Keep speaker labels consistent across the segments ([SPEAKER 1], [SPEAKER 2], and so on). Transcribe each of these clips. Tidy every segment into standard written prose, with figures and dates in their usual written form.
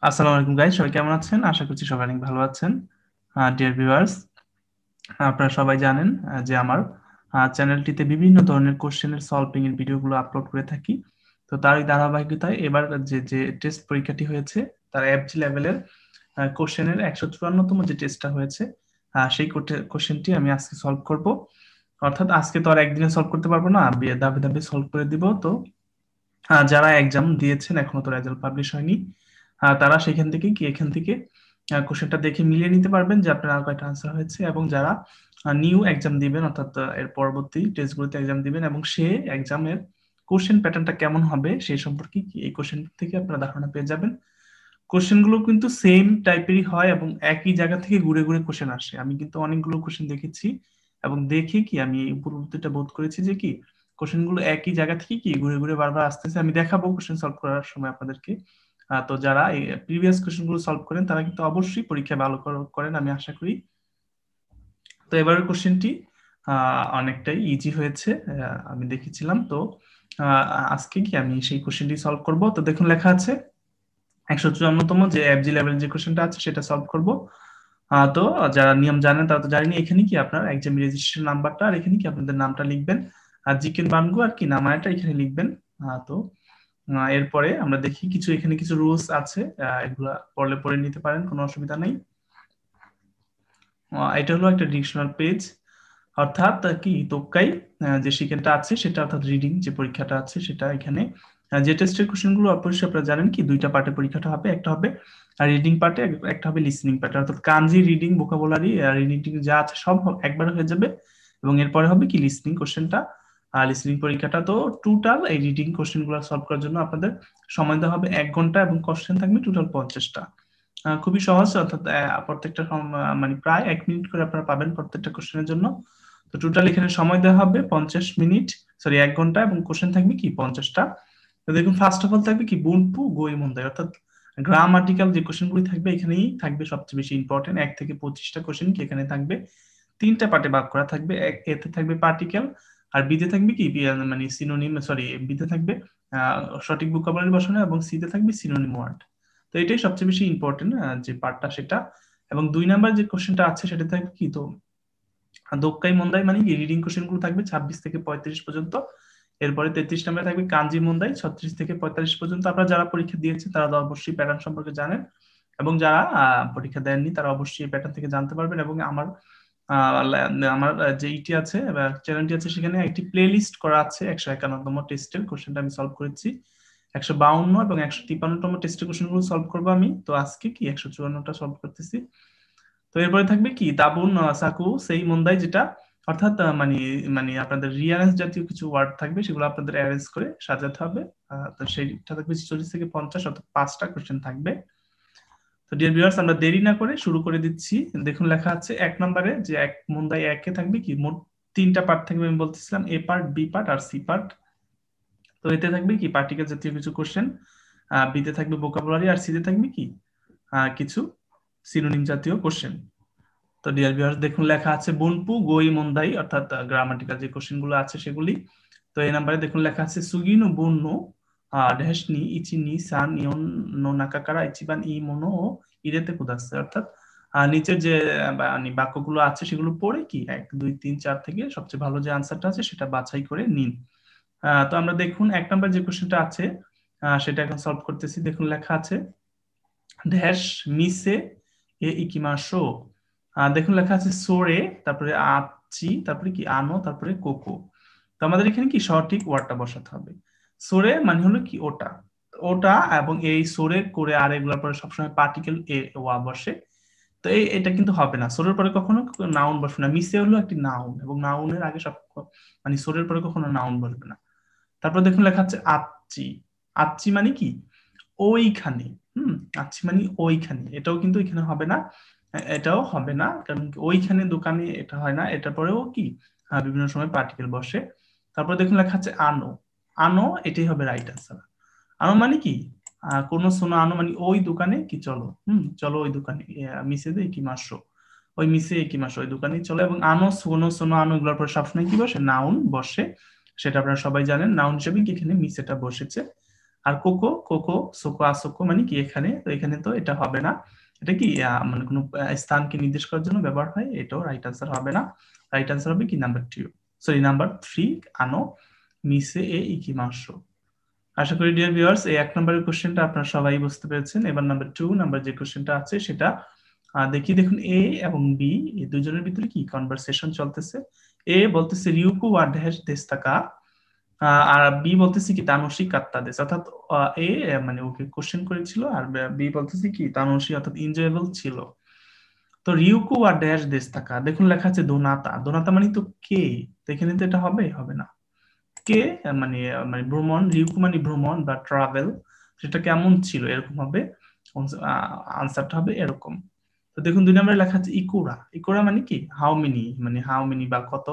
[SPEAKER 1] আসসালামু আলাইকুম গাইস, সবাই কেমন আছেন? আশা করছি সবাই অনেক ভালো আছেন। ডিয়ার ভিউয়ার্স, আপনারা সবাই জানেন যে আমার চ্যানেলটিতে বিভিন্ন ধরনের কোশ্চেনের সলভিং এর ভিডিওগুলো আপলোড করে থাকি। তো তারই ধারাবাহিকতায় এবার যে যে টেস্ট পরীক্ষাটি হয়েছে, তার এফজি লেভেলের কোশ্চেনের 154তম যে টেস্টটা হয়েছে, সেই কোশ্চেনটি আমি আজকে সলভ করব। অর্থাৎ আজকে তো আর একদিনে সলভ করতে পারবো না, ধাপে ধাপে সলভ করে দিব। তো যারা এক্সাম দিয়েছেন এখনো তো রেজাল্ট পাবলিশ হয়নি, তারা সেখান থেকে কি এখান থেকে কোশ্চেনটা দেখে মিলিয়ে নিতে পারবেন যে আপনার আর কয়টা আনসার হয়েছে। এবং যারা নিউ এক্সাম দিবেন, অর্থাৎ এর পরবর্তী টেস্টগুলোতে এক্সাম দিবেন, এবং সে এক্সামের কোশ্চেন প্যাটার্নটা কেমন হবে সেই সম্পর্কে কি এই কোশ্চেন থেকে আপনারা ধারণা পেয়ে যাবেন। কোশ্চেন গুলো কিন্তু সেম টাইপেরই হয় এবং একই জায়গা থেকে ঘুরে ঘুরে কোশ্চেন আসে। আমি কিন্তু অনেকগুলো কোশ্চেন দেখেছি এবং দেখে কি আমি এই উপলব্ধিটা বোধ করেছি যে কি কোশ্চেন গুলো একই জায়গা থেকে কি ঘুরে ঘুরে বারবার আসতেছে। আমি দেখাবো কোশ্চেন সলভ করার সময় আপনাদেরকে। তো যারা এই প্রিভিয়াস কোশ্চেন গুলো সলভ করেন তারা কিন্তু অবশ্যই পরীক্ষায় ভালো করেন আমি আশা করি। তো এবারের কোশ্চেনটি অনেকটাই ইজি হয়েছে, আমি দেখেছিলাম। তো আহ, আজকে কি আমি সেই কোশ্চেনটি সলভ করব। তো দেখুন লেখা আছে 154তম যে এফজি লেভেল যে কোশ্চেনটা আছে সেটা সলভ করব। তো যারা নিয়ম জানেন তারা তো জানেনি। এখানে কি আপনার এক্সাম রেজিস্ট্রেশন নাম্বারটা আর এখানে কি আপনাদের নামটা লিখবেন, আর জিকের মানগো আর কি নামায়টা এখানে লিখবেন। তো এরপরে আমরা দেখি কিছু এখানে কিছু রুলস আছে, এগুলা পড়লে পড়ে নিতে পারেন, কোনো অসুবিধা নেই। এটা হলো একটা ডিকশনারি পেজ, অর্থাৎ কি তোকাই যে শিখেনটা আছে সেটা, অর্থাৎ রিডিং যে পরীক্ষাটা আছে সেটা এখানে। যে টেস্টের কোশ্চেন গুলো অবশ্যই আপনারা জানেন কি দুইটা পার্টে পরীক্ষাটা হবে, একটা হবে রিডিং পার্টে, একটা হবে লিসনিং পার্টে। অর্থাৎ কাঞ্জি, রিডিং, ভোকাবুলারি, রিডিং যা আছে সব একবার হয়ে যাবে এবং এরপরে হবে কি লিসনিং কোশ্চেনটা। লিসনিং পরীক্ষাটা তো টোটাল এই রিডিং কোশ্চেন গুলো সলভ করার জন্য আপনাদের সময় দেওয়া হবে 1 ঘন্টা এবং কোশ্চেন থাকবে টোটাল 50টা। খুবই সহজ, অর্থাৎ প্রত্যেকটা মানে প্রায় 1 মিনিট করে আপনারা পাবেন প্রত্যেকটা কোশ্চেনের জন্য। তো টোটাল এখানে সময় দেওয়া হবে 50 মিনিট, সরি 1 ঘন্টা, এবং কোশ্চেন থাকবে কি 50টা। তো দেখুন ফার্স্ট অফ অল থাকবে কি বুনপু গই মন্দাই, অর্থাৎ গ্রামাটিক্যাল যে কোশ্চেন গুলি থাকবে এখানেই থাকবে সবচেয়ে বেশি ইম্পর্টেন্ট। 1 থেকে 25টা কোশ্চেন কি এখানে থাকবে। 3টা পার্টে ভাগ করা থাকবে, এতে থাকবে পার্টিকেল, আর বিতে থাকবে কি মানে সিনোনিম, সরি বিতে থাকবে সঠিক ভোকাবুলারি বসানো, এবং সিতে থাকবে সিনোনিম ওয়ার্ড। তো এটাই সবচেয়ে বেশি ইম্পর্টেন্ট যে পার্টটা সেটা। এবং 2 নাম্বার যে কোশ্চেনটা আছে সেটা থাকবে কি, তো দোক্কাই মন্দাই মানে কি রিডিং কোশ্চেন গুলো থাকবে 26 থেকে 35 পর্যন্ত। এরপরে 33 নম্বরে থাকবে কাঞ্জি মন্দাই 36 থেকে 45 পর্যন্ত। আপনারা যারা পরীক্ষা দিয়েছে তারা তো অবশ্যই প্যাটার্ন সম্পর্কে জানেন, এবং যারা পরীক্ষা দেননি তারা অবশ্যই এই প্যাটার্ন থেকে জানতে পারবেন। এবং আমার আমার যে ইটি আছে, চ্যানেলটি আছে, সেখানে একটি প্লে লিস্ট করা আছে 151তম টেস্টের কোশ্চেনটা আমি সলভ করেছি। 152 এবং 153তম টেস্টের কোশ্চেন গুলো সলভ করবো আমি। তো আজকে কি 154টা সলভ করতেছি। তো এরপরে থাকবে কি দাবুন সাকু সেই মন্দাই, যেটা অর্থাৎ মানে মানে আপনাদের রিয়ারেন্স জাতীয় কিছু ওয়ার্ড থাকবে, সেগুলো আপনাদের অ্যারেঞ্জ করে সাজাতে হবে। তো সেইটা থাকবে 40 থেকে 50, অর্থাৎ 5টা কোশ্চেন থাকবে। তো ডিয়ার ভিউয়ার্স, আমরা দেরি না করে শুরু করে দিচ্ছি। দেখুন লেখা আছে 1 নম্বরে যে এক মন্দাই একে থাকবে কি মোট 3টা পার্ট থাকবে, আমি বলতেছিলাম এ পার্ট, বি পার্ট আর সি পার্ট। তো এতে থাকবে কি পার্টিকেল জাতীয় কিছু কোশ্চেন, বিতে থাকবে ভোকাবুলারি, আর সিতে থাকবে কি কিছু সিনোনিম জাতীয় কোশ্চেন। তো ডিয়ার ভিউয়ার্স দেখুন লেখা আছে বুনপু গই মন্দাই, অর্থাৎ গ্রামাটিক্যাল যে কোশ্চেন গুলো আছে সেগুলি। তো এই নাম্বারে দেখুন লেখা আছে সুগিনো বুননো ড্যাশ নি ইচি নি সান ইয়ন নো নাকাকারা ইচিবান ই মোনো ও ইরেতে কুদাচ্ছে, অর্থাৎ নিচের যে মানে বাক্যগুলো আছে সেগুলো পড়ে কি 1 2 3 4 থেকে সবচেয়ে ভালো যে আনসারটা আছে সেটা বাছাই করে নিন। তো আমরা দেখুন 1 নম্বর যে কোশ্চেনটা আছে সেটা এখন সলভ করতেছি। দেখুন লেখা আছে ড্যাশ মিসে এ ইকিমাশো। দেখুন লেখা আছে সোরে, তারপরে আচ্ছি, তারপরে কি আনো, তারপরে কোকো। তো আমাদের এখানে কি সঠিক ওয়ার্ডটা বসাতে হবে। সোরে মানে হলো কি ওটা, ওটা, এবং এই সোরে করে আর এগুলোর পরে সবসময় পার্টিকেল এ ওয়া বসে। তো এটা কিন্তু হবে না, সোরের পরে কখনো নাউন বসবে না। মিসে হলো একটি নাউন এবং নাউনের আগে সব মানে সোরের পরে কখনো নাউন বসবে না। তারপর দেখুন লেখা আছে আচ্ছি। আচ্ছি মানে কি ওইখানে। হুম, আচ্ছি মানে ওইখানে, এটাও কিন্তু এখানে হবে না, এটাও হবে না, কারণ কি ওইখানে দোকানে এটা হয় না। এটার পরেও কি বিভিন্ন সময় পার্টিকেল বসে। তারপর দেখুন লেখা আছে আনো। আনো এটাই হবে রাইট আনসার। আনো মানে কি কোনো সোনা, আনো মানে ওই দোকানে কি চলো, চলো ওই দোকানে, মিশে দে কি মাসো, ওই মিশে কি মাসো ওই দোকানে চলো। এবং আনো সোনো সোনো আনো এগুলোর পর সবসময় কি বসে নাউন বসে, সেটা আপনারা সবাই জানেন। নাউন হিসেবে কি এখানে মিসেটা বসেছে। আর কোকো কোকো সোকো আসোকো মানে কি এখানে, তো এখানে তো এটা হবে না। এটা কি মানে কোনো স্থানকে নির্দেশ করার জন্য ব্যবহার হয়, এটাও রাইট আনসার হবে না। রাইট আনসার হবে কি নাম্বার 2, সরি নাম্বার 3, আনো মিসে এ ইকিমাশো। আশা করি ডিয়ার ভিউয়ার্স এই 1 নম্বরের কোশ্চেনটা আপনারা সবাই বুঝতে পেরেছেন। এবার নাম্বার 2 নাম্বার যে কোশ্চেনটা আছে সেটা দেখি। দেখুন এ এবং বি এই দুজনের ভিতরে কি কনভারসেশন চলতেছে। এ বলতেছে রিউকু ওয়া ড্যাশ দেস্তাকা, আর বি বলতেছে কি তানোশি কাত্তা দেশ, অর্থাৎ এ মানে ওকে কোশ্চেন করেছিল, আর বি বলতেছে কি তানোশি অর্থাৎ এনজয়েবল ছিল। তো রিউকু আর ড্যাশ দেশ থাকা, দেখুন লেখা আছে দোনাতা, দোনাতা মানে তো কে, তো এখানে তো এটা হবে হবে না। কে মানে মানে ভ্রমণ, রিউকু মানে ভ্রমণ বা ট্রাভেল, সেটা কেমন ছিল এরকম হবে, আনসারটা হবে এরকম। তো দেখুন 2 নম্বরে লেখা আছে ইকুরা, ইকুরা মানে কি হাউ মেনি, মানে হাউ মেনি বা কত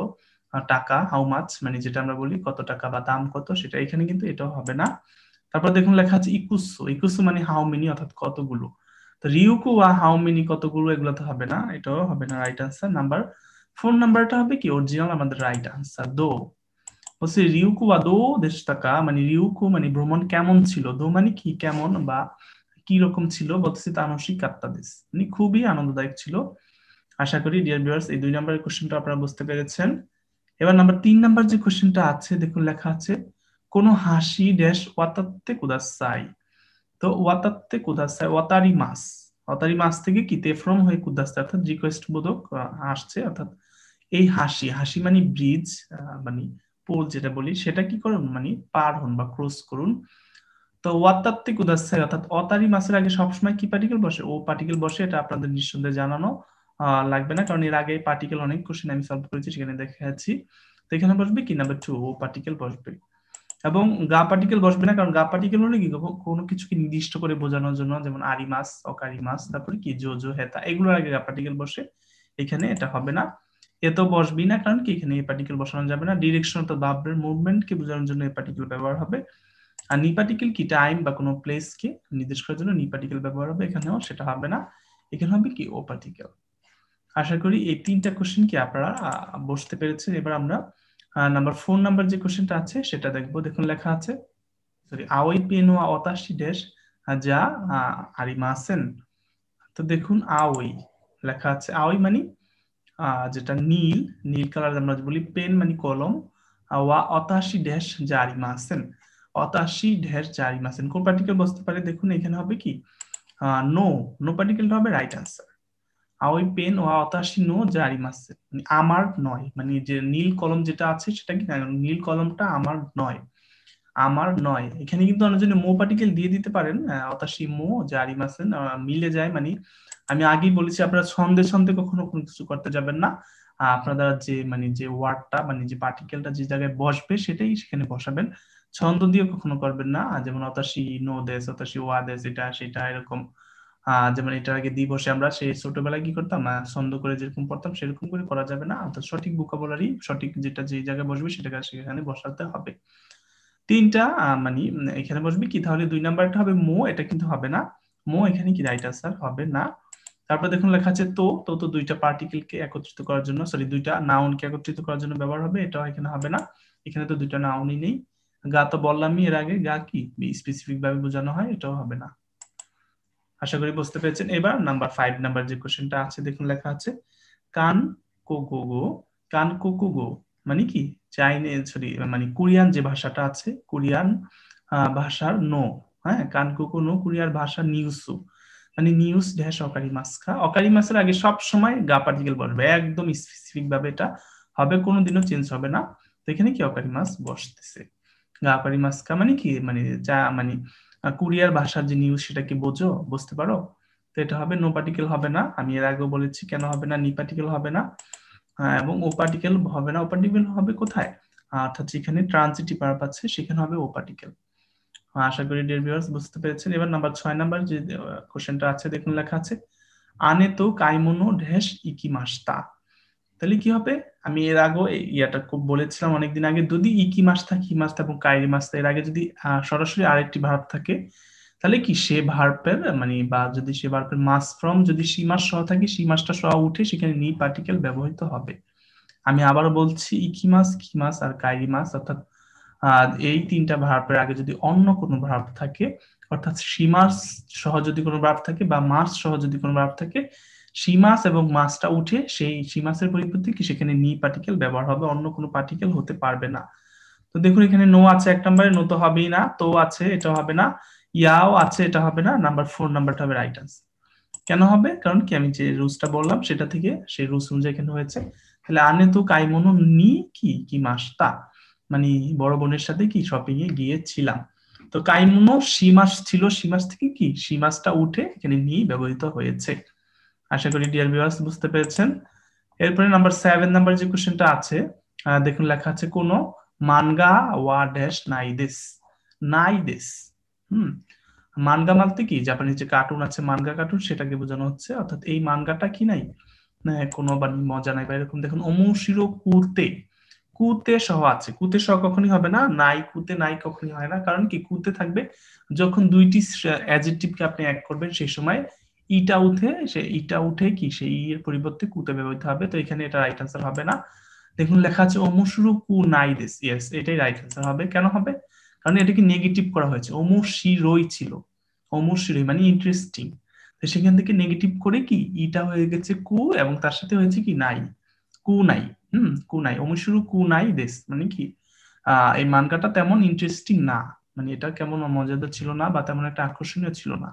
[SPEAKER 1] টাকা, হাউ মাছ মানে যেটা আমরা বলি কত টাকা বা দাম কত, সেটা এখানে কিন্তু এটাও হবে না। তারপর দেখুন লেখা আছে ইকুসো, ইকুসো মানে হাউ মেনি অর্থাৎ কতগুলো, তো রিউকু ওয়া হাউ মেনি কতগুলো এগুলো তো হবে না, এটাও হবে না রাইট আনসার। নাম্বার 4 নাম্বারটা হবে কি অরিজিনাল আমাদের রাইট আনসার, দো বলছে রিউকু বা দো দেশ টাকা, মানে রিউকু মানে ভ্রমণ কেমন ছিল, দো মানে কি কেমন বা কি রকম ছিল, বলতেছি তানসিক কাত্তাদেশ মানে খুবই আনন্দদায়ক ছিল। আশা করি ডিয়ার ভিউয়ার্স এই 2 নম্বরের কোশ্চেনটা আপনারা বুঝতে পেরেছেন। এবার নাম্বার 3 নাম্বার যে কোশ্চেনটা আছে দেখুন লেখা আছে কোন হাসি ড্যাশ ওয়াতাত্তে কুদাসাই। তো ওয়াতাত্তে কুদাসাই ওয়াতারি মাস, ওয়াতারি মাস থেকে কি তেফ্রম হয়ে কুদাসাই অর্থাৎ রিকোয়েস্ট বোধক আসছে, অর্থাৎ এই হাসি, হাসি মানে ব্রিজ মানে পোল যেটা বলি, সেটা কি করুন মানে পার হন বা ক্রস করুন। তো ওয়াতাত্তে কুদাসাই অর্থাৎ অতারি মাসের আগে সবসময় কি পার্টিকেল বসে, ও পার্টিকেল বসে, এটা আপনাদের নিঃসন্দেহে জানানো লাগবে না, কারণ এর আগে পার্টিকেল অনেক কোশ্চেন আমি সলভ করেছি সেখানে দেখাচ্ছি। তো এখানে বসবে কি নাম্বার 2 ও পার্টিকেল বসবে, এবং গা পার্টিকেল বসবে না, কারণ গা পার্টিকেল হলে কি কোনো কিছুকে নির্দিষ্ট করে বোঝানোর জন্য, যেমন আরি মাস অকারি মাস তারপরে কি জো জো হেতা এগুলোর আগে গা পার্টিকেল বসে, এখানে এটা হবে না। এ তো বসবি না, কারণ কি এখানে এই পার্টিকেল বসানো যাবে না, ডিরেকশন অর্থাৎ ভাবের মুভমেন্ট কে বোঝানোর জন্য এই পার্টিকেল ব্যবহার হবে। আর নি পার্টিকেল কি টাইম বা কোনো প্লেস কে নির্দেশ করার জন্য নি পার্টিকেল ব্যবহার হবে, এখানেও সেটা হবে না, এখানে হবে কি ও পার্টিকেল। আশা করি এই 3টা কোশ্চেন কি আপনারা বুঝতে পেরেছেন। এবার আমরা নাম্বার 4 নাম্বার যে কোশ্চেনটা আছে সেটা দেখবো। দেখুন লেখা আছে সরি আওই পেনো অতাশি ড্যাশ যা আরিমাসেন। তো দেখুন আওই লেখা আছে, আওই মানে যেটা নীল, নীল কালার আমরা বলি, পেন মানে কলম, ওয়া অতাশি ড্যাশ যা আরিমাসেন, অতাশি ড্যাশ যা আরিমাসেন কোন পার্টিকেল বসতে পারে, দেখুন এখানে হবে কি নো, নো পার্টিকেলটা হবে রাইট আনসার। আওই পেন ও অতাশি নো জারিমাসে মানে আমার নয়, মানে যে নীল কলম যেটা আছে সেটা কি না, নীল কলমটা আমার নয়, আমার নয়, এখানে কিন্তু অনেকজন মো পার্টিকেল দিয়ে দিতে পারেন, অতাশি মো জারিমাসেন মিলে যায়, মানে আমি আগেই বলেছি আপনারা ছন্দে ছন্দে কখনো কোনো কিছু করতে যাবেন না, আপনারা যে মানে যে ওয়ার্ডটা মানে যে পার্টিকেলটা যে জায়গায় বসবে সেটাই সেখানে বসাবেন, ছন্দ দিয়ে কখনো করবেন না, যেমন অতাশি নো দেশ অতাশি ওয়া দেশ এটা সেটা এরকম। যেমন এটার আগে দিবসে আমরা সেই ছোটবেলায় কি করতাম ছন্দ করে যেরকম পড়তাম সেরকম করে করা যাবে না, অর্থাৎ সঠিক ভোকাবুলারি সঠিক যেটা যে জায়গায় বসবে সেটাকে সেখানে বসাতে হবে। 3টা মানে এখানে বসবে কি, তাহলে 2 নাম্বারটা হবে মো, এটা কিন্তু হবে না, মো এখানে কি রাইট আনসার হবে না। তারপর দেখুন লেখা আছে তো, তো তো 2টা পার্টিকেলকে একত্রিত করার জন্য, সরি 2টা নাউনকে একত্রিত করার জন্য ব্যবহার হবে, এটাও এখানে হবে না, এখানে তো 2টা নাউনই নেই। গা তো বললামই এর আগে, গা কি স্পেসিফিক ভাবে বোঝানো হয়, এটাও হবে না। আশা করি বুঝতে পেরেছেন। এবার নাম্বার 5 নাম্বার যে কোশ্চেনটা আছে দেখুন লেখা আছে কান কোগোগো, কান কোকুগো মানে কি চাইনিজ, সরি মানে কোরিয়ান যে ভাষাটা আছে, কোরিয়ান ভাষার নো, হ্যাঁ কান কোকো নো কোরিয়ার ভাষা নিউসু, মানে নিউজ ড্যাশ অকারি মাস্কা, অকারি মাসের আগে সব সময় গা পার্টিকেল বসবে, একদম স্পেসিফিক ভাবে এটা হবে, কোনোদিনও চেঞ্জ হবে না। তো এখানে কি অকারি মাস বসতেছে, গা অকারি মাস্কা মানে কি মানে যা মানে কোরিয়ার ভাষার যে নিউজ সেটা কি বোঝো, বুঝতে পারো, তো এটা হবে নো পার্টিকেল হবে না, আমি এর আগেও বলেছি কেন হবে না, নি পার্টিকেল হবে না, এবং ও পার্টিকেল হবে না, ও পার্টিকেল হবে কোথায়, অর্থাৎ যেখানে ট্রানজিটিভ ভার্ব আছে সেখানে হবে ও পার্টিকেল। আশা করি ডিয়ার ভিউয়ার্স বুঝতে পেরেছেন। এবার নাম্বার 6 নাম্বার যে কোশ্চেনটা আছে দেখুন লেখা আছে আনে তো কাইমোনো ড্যাশ ইকিমাস্তা, তাহলে কি হবে, আমি এর আগে ইয়াটা খুব বলেছিলাম অনেকদিন আগে, যদি ইকি মাস থাকে ই মাস এবং কাইরি মাস এর আগে যদি সরাসরি আরেকটি ভার্ব থাকে, তাহলে কি সে ভার্বের মানে বা যদি সে ভার্বের মাস ফ্রম যদি সি মাস সহ থাকে সি মাসটা সহ উঠে সেখানে নি পার্টিকেল ব্যবহৃত হবে। আমি আবারও বলছি ইকি মাস কি মাস আর কাইরি মাস অর্থাৎ এই তিনটা ভার্বের আগে যদি অন্য কোনো ভার্ব থাকে, অর্থাৎ সীমাস সহ যদি কোনো ভার্ব থাকে বা মাস সহ যদি কোনো ভার্ব থাকে, সীমাস এবং মাসটা উঠে সেই সীমাসের পরিবর্তে কি সেখানে নি পার্টিকেল ব্যবহার হবে, অন্য কোনো পার্টিকেল হতে পারবে না। তো দেখুন এখানে নো আছে এক নম্বরে, নো তো হবেই না, তো আছে এটা হবে না, ইয়াও আছে এটা হবে না, নাম্বার 4 নাম্বারটা হবে রাইট আনসার। কেন হবে? কারণ কি আমি যে রুলসটা বললাম সেটা থেকে সেই রুলস অনুযায়ী এখানে হয়েছে। তাহলে আনে তো কাইমনো নি কি কি মাস তা, মানে বড় বোনের সাথে কি শপিং এ গিয়েছিলাম। তো কাইমনো সীমাস ছিল, সীমাস থেকে কি সীমাসটা উঠে এখানে নি ব্যবহৃত হয়েছে। আশা করি ডিয়ার ভিউয়ার্স বুঝতে পেরেছেন। এরপরে নাম্বার 7 নাম্বার যে কোশ্চেনটা আছে, দেখুন লেখা আছে কোন মানগা ওয়া ড্যাশ নাইদেস, নাইদেস। মানগা বলতে কি জাপানিজ যে কার্টুন আছে মানগা কার্টুন, সেটাকে বোঝানো হচ্ছে, অর্থাৎ এই মানগাটা কি নাই, কোনো মজা নাই বা এরকম। দেখুন ওমোশিরো কুতে, কুতে সহ আছে, কুতে সহ কখনই হবে না, নাই কুতে নাই কখনই হয় না। কারণ কি কুতে থাকবে যখন দুইটি অ্যাডজেক্টিভকে আপনি এক করবেন সেই সময় ইটা উঠে, সে ইটা উঠে কি সেই এর পরিবর্তে কুতে ব্যবহৃত হবে। তো এখানে এটা রাইট আনসার হবে না। দেখুন লেখা আছে ওমোশিরো কু নাই দেস, ইয়েস এটাই রাইট আনসার হবে। কেন হবে? কারণ এটাকে নেগেটিভ করা হয়েছে, ওমোশিরোই ছিল, ওমোশিরোই মানে ইন্টারেস্টিং। তো সেখান থেকে নেগেটিভ করে কি ইটা হয়ে গেছে কু, এবং তার সাথে হয়েছে কি নাই, কু নাই। কু নাই, ওমোশিরো কু নাই দেস মানে কি এই মানগাটা তেমন ইন্টারেস্টিং না, মানে এটা কেমন মজাদার ছিল না বা তেমন একটা আকর্ষণীয় ছিল না।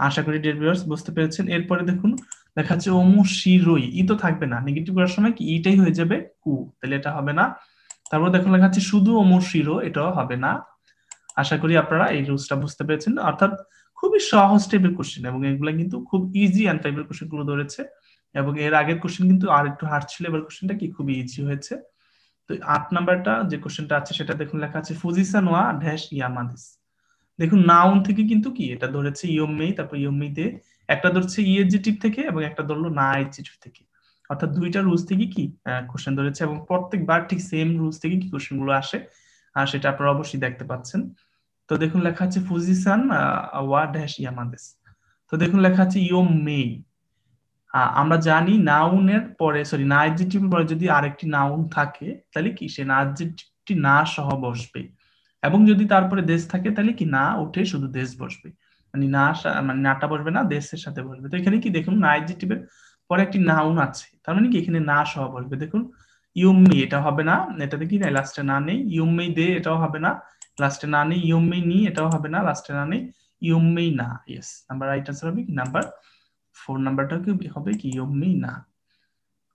[SPEAKER 1] আশা করি ডিয়ার ভিউয়ার্স বুঝতে পেরেছেন। এরপরে দেখুন লেখা আছে ওমোশিরোই, ই তো থাকবে না, নেগেটিভ করার সময় কি ইটাই হয়ে যাবে কু, তাহলে এটা হবে না। তারপর দেখুন লেখা আছে শুধু ওমোশিরো, এটাও হবে না। আশা করি আপনারা এই রুলসটা বুঝতে পেরেছেন। অর্থাৎ খুবই সহজ টাইপের কোশ্চেন, এবং এগুলা কিন্তু খুব ইজি অ্যান্ড টাইপের কোশ্চেন গুলো ধরেছে, এবং এর আগের কোশ্চেন কিন্তু আর একটু হার্ড ছিল, এবার কোশ্চেনটা কি খুবই ইজি হয়েছে। তো 8 নাম্বারটা যে কোশ্চেনটা আছে সেটা দেখুন লেখা আছে ফুজিসান ওয়া ড্যাশ ইয়ামাদেস। দেখুন নাউন থেকে কিন্তু কি এটা ধরেছে ইয়মেই, তারপর ইয়মেই দে, একটা ধরছে ই এডজেক্টিভ থেকে এবং একটা ধরলো না এডজেক্টিভ থেকে, অর্থাৎ দুইটা রুলস থেকে কি কোশ্চেন ধরেছে, এবং প্রত্যেকবার ঠিক সেম রুলস থেকে কি কোশ্চেন গুলো আসে, আর সেটা আপনারা অবশ্যই দেখতে পাচ্ছেন। তো দেখুন লেখা আছে ফুজিসান ওয়া ড্যাশ ইয়ামাদেস। তো দেখুন লেখা আছে ইয়মেই। আমরা জানি নাউনের পরে, সরি না অ্যাডজেক্টিভের পরে যদি আরেকটি নাউন থাকে তাহলে কি সে না অ্যাডজেক্টিভটি না সহ বসবে, এবং যদি তারপরে দেশ থাকে তাহলে কি না উঠে শুধু দেশ বসবে, মানে না মানে নাটা বসবে না, দেশের সাথে বসবে। তো এখানে কি দেখুন না অ্যাডজেক্টিভের পরে একটি নাউন আছে, তার মানে কি এখানে না সহ বসবে। দেখুন ইউম্মি এটা হবে না, এটাতে কি নাই লাস্টে না নেই, ইউম্মি দে এটাও হবে না, লাস্টে না নেই, ইউম্মি নি এটাও হবে না, লাস্টে না নেই, ইউম্মি না। ইয়েস নাম্বার রাইট আনসার হবে কি নাম্বার 4 নাম্বারটা কি হবে কি ইয়মেই না।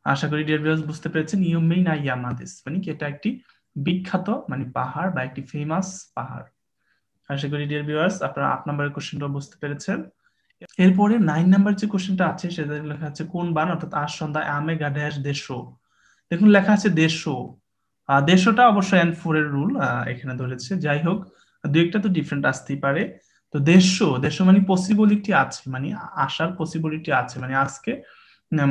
[SPEAKER 1] আশা করি ডিয়ার ভিউয়ার্স বুঝতে পেরেছেন, ইয়মেই না ইয়ামাদেস মানে কি এটা একটি বিখ্যাত মানে পাহাড় বা একটি ফেমাস পাহাড়। আশা করি ডিয়ার ভিউয়ার্স আপনারা 8 নাম্বারের কোশ্চেনটা বুঝতে পেরেছেন। এরপরে 9 নাম্বার যে কোশ্চেনটা আছে সেটা লেখা আছে কোন বান, অর্থাৎ আজ সন্ধ্যায় আমে গা ড্যাশ দেশো। দেখুন লেখা আছে দেশো, দেশটা অবশ্য এন্ড ফোর এর রুল এখানে ধরেছে, যাই হোক দু একটা তো ডিফারেন্ট আসতেই পারে। তো দেশো, দেশো মানে পসিবিলিটি আছে, মানে আসার পসিবিলিটি আছে, মানে আজকে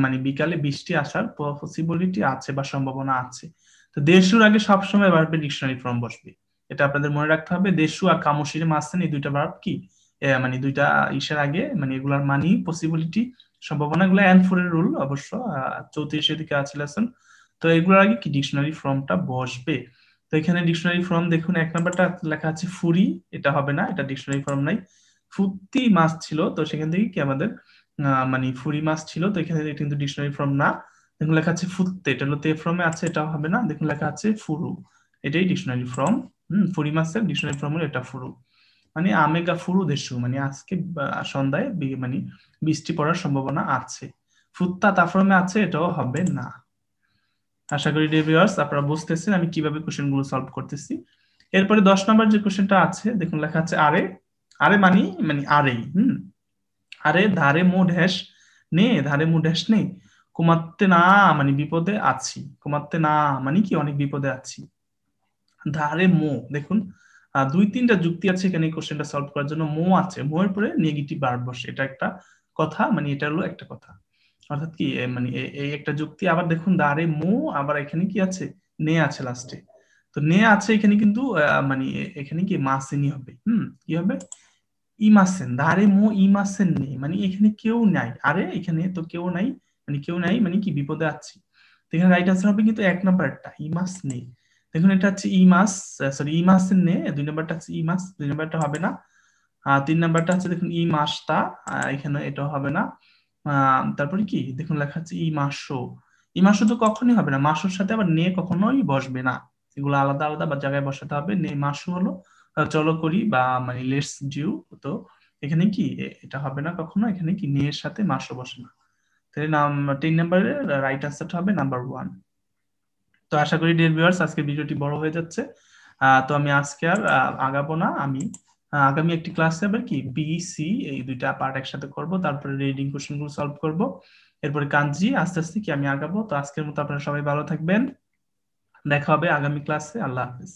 [SPEAKER 1] মানে বিকালে বৃষ্টি আসার পসিবিলিটি আছে বা সম্ভাবনা আছে। তো দেশুর আগে সবসময় ভার্বের ডিকশনারি ফর্ম বসবে, এটা আপনাদের মনে রাখতে হবে। দেশু আর কামশিরে মাঝখানে এই দুইটা ভার্ব কি মানে দুইটা ইসের আগে, মানে এগুলার মানি পসিবিলিটি সম্ভাবনা, এগুলো এন্ড ফোর এর রুল অবশ্য 34 দিকে আছে লেসন। তো এগুলোর আগে কি ডিকশনারি ফর্মটা বসবে। তো এখানে ডিকশনারি ফর্ম দেখুন 1 নাম্বারটা লেখা আছে ফুরি, এটা হবে না, এটা ডিকশনারি ফর্ম নাই। ফুত্তি মাছ ছিল, তো সেখান থেকে কি আমাদের মানে ফুরি মাছ ছিল, তো এখানে এটা কিন্তু ডিকশনারি ফর্ম না। দেখুন লেখা আছে ফুত্তে, এটা হলো তে ফর্মে আছে, এটাও হবে না। দেখুন লেখা আছে ফুরু, এটাই ডিকশনারি ফর্ম। ফুরি মাছের ডিকশনারি ফর্ম হলো এটা ফুরু, মানে আমেগা ফুরু দেশু মানে আজকে সন্ধ্যায় মানে বৃষ্টি পড়ার সম্ভাবনা আছে। ফুত্তা তা ফর্মে আছে, এটাও হবে না। আশা করি ডিয়ার ভিউয়ার্স আপনারা বুঝতেছেন আমি কিভাবে কোশ্চেন গুলো সলভ করতেছি। এরপরে 10 নাম্বার যে কোশ্চেনটা আছে দেখুন লেখা আছে আরে, আরে মানি মানে আরে আরে ধারে মো ড্যাশ নে, ধারে মো ড্যাশ নেই, কুমাত্তে না মানে বিপদে আছি, কুমাত্তে না মানে কি অনেক বিপদে আছি। ধারে মো দেখুন দুই তিনটা যুক্তি আছে এখানে এই কোশ্চেনটা সলভ করার জন্য। মো আছে, মো এর পরে নেগেটিভ ভার্ব বসে, এটা একটা কথা, মানে এটা হলো একটা কথা, অর্থাৎ কি মানে এই একটা যুক্তি। আবার দেখুন দাঁড়ে মো, আবার এখানে কি আছে নে আছে লাস্টে। তো নে আছে এখানে কিন্তু মানে এখানে কি মাসেনি হবে, কি হবে ইমাসেন, দাঁড়ে মো ইমাসেন নে মানে এখানে কেউ নাই, আরে এখানে তো কেউ নাই, মানে কেউ নাই মানে কি বিপদে আছি। তো এখানে রাইট আনসার হবে কিন্তু 1 নাম্বারটা ইমাস নে। দেখুন এটা হচ্ছে ইমাস, সরি ইমাসের নে, 2 নাম্বারটা হচ্ছে ইমাস, 2 নাম্বারটা হবে না। 3 নাম্বারটা হচ্ছে দেখুন ই মাসটা, এখানে এটাও হবে না। তারপরে কি দেখুন লেখা আছে ই মাসো, ই মাসো তো কখনোই হবে না, মাসোর সাথে আবার নে কখনোই বসবে না, এগুলো আলাদা আলাদা বা জায়গায় বসাতে হবে। নে মাসো হলো চলো করি বা মানে লেটস ডিউ, তো এখানে কি এটা হবে না কখনো, এখানে কি নে এর সাথে মাসো বসে না। তাহলে 3 নাম্বারের রাইট আনসারটা হবে নাম্বার 1। তো আশা করি ডিয়ার ভিউয়ার্স আজকের ভিডিওটি বড় হয়ে যাচ্ছে, তো আমি আজকে আর আগাবো না। আমি আগামী একটি ক্লাসে আবার কি বি সি এই দুইটা পার্ট একসাথে করব, তারপরে রিডিং কোশ্চেন গুলো সলভ করব, এরপরে কাঞ্জি আস্তে আস্তে কি আমি আগাবো। তো আজকের মতো আপনারা সবাই ভালো থাকবেন, দেখা হবে আগামী ক্লাসে। আল্লাহ হাফেজ।